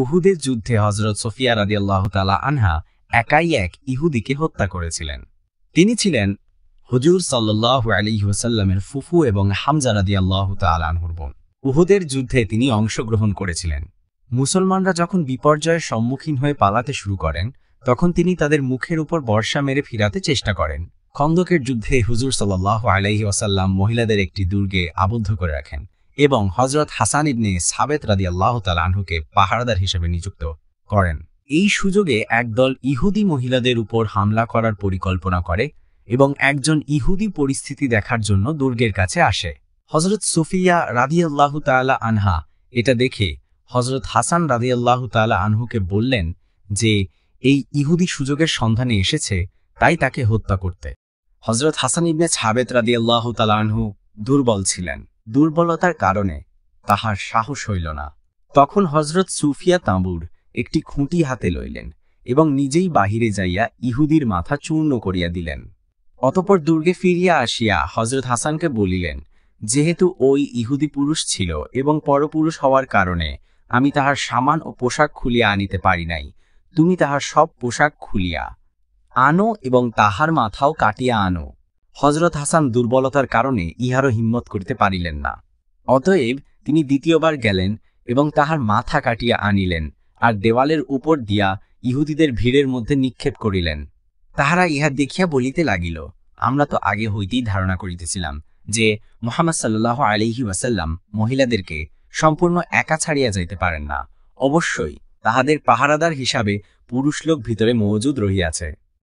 উহুদের যুদ্ধে হযরত সোফিয়া রাদিয়াল্লাহু তাআলা আনহা একাই এক ইহুদিকে হত্যা করেছিলেন। তিনি ছিলেন হুজুর সাল্লাল্লাহু আলাইহি ওয়াসাল্লামের ফুফু এবং হামজা রাদিয়াল্লাহু তাআলা আনহুর বোন। উহুদের যুদ্ধে তিনি অংশগ্রহণ করেছিলেন। মুসলমানরা যখন বিপর্যয়ের সম্মুখীন হয়ে পালাতে শুরু করেন, তখন তিনি তাদের মুখের উপর বর্ষা মেরে ফিরাতে চেষ্টা করেন। খন্দকের যুদ্ধে হুজুর সাল্লাল্লাহু আলাইহি ওয়াসাল্লাম মহিলাদের একটি দুর্গে আবদ্ধ করে রাখেন এবং হযরত হাসান ইবনে সাবেত রাদিয়াল্লাহু তাআলা আনহুকে পাহারাদার হিসেবে নিযুক্ত করেন। এই সুযোগে একদল ইহুদি মহিলাদের উপর হামলা করার পরিকল্পনা করে এবং একজন ইহুদি পরিস্থিতি দেখার জন্য দুর্গের কাছে আসে। হযরত সুফিয়া রাদিয়াল্লাহু তাআলা আনহা এটা দেখে হযরত হাসান রাদিয়াল্লাহু তাআলা আনহুকে বললেন যে এই ইহুদি সুযোগের সন্ধানে এসেছে, তাই তাকে হত্যা করতে। হযরত হাসান ইবনে সাবেত রাদিয়াল্লাহু তাআলা আনহু দুর্বল ছিলেন। দুর্বলতার কারণে তাহার সাহস হইল না। তখন হযরত সুফিয়া তাঁবুর একটি খুঁটি হাতে লইলেন এবং নিজেই বাহিরে যাইয়া ইহুদির মাথা চূর্ণ করিয়া দিলেন। অতঃপর দুর্গে ফিরিয়া আসিয়া হযরত হাসানকে বলিলেন, যেহেতু ওই ইহুদি পুরুষ ছিল এবং পরপুরুষ হওয়ার কারণে আমি তাহার সামান ও পোশাক খুলিয়া আনিতে পারি নাই, তুমি তাহার সব পোশাক খুলিয়া আনো এবং তাহার মাথাও কাটিয়া আনো। হযরত হাসান দুর্বলতার কারণে ইহারও হিম্মত করিতে পারিলেন না। অতএব তিনি দ্বিতীয়বার গেলেন এবং তাহার মাথা কাটিয়া আনিলেন আর দেওয়ালের উপর দিয়া ইহুদিদের ভিড়ের মধ্যে নিক্ষেপ করিলেন। তাহারা ইহা দেখিয়া বলিতে লাগিল, আমরা তো আগে হইতেই ধারণা করিতেছিলাম যে মুহাম্মদ সাল্লাল্লাহু আলাইহি ওয়াসাল্লাম মহিলাদেরকে সম্পূর্ণ একা ছাড়িয়া যাইতে পারেন না। অবশ্যই তাহাদের পাহারাদার হিসাবে পুরুষ লোক ভিতরে মওজুদ রহিয়াছে।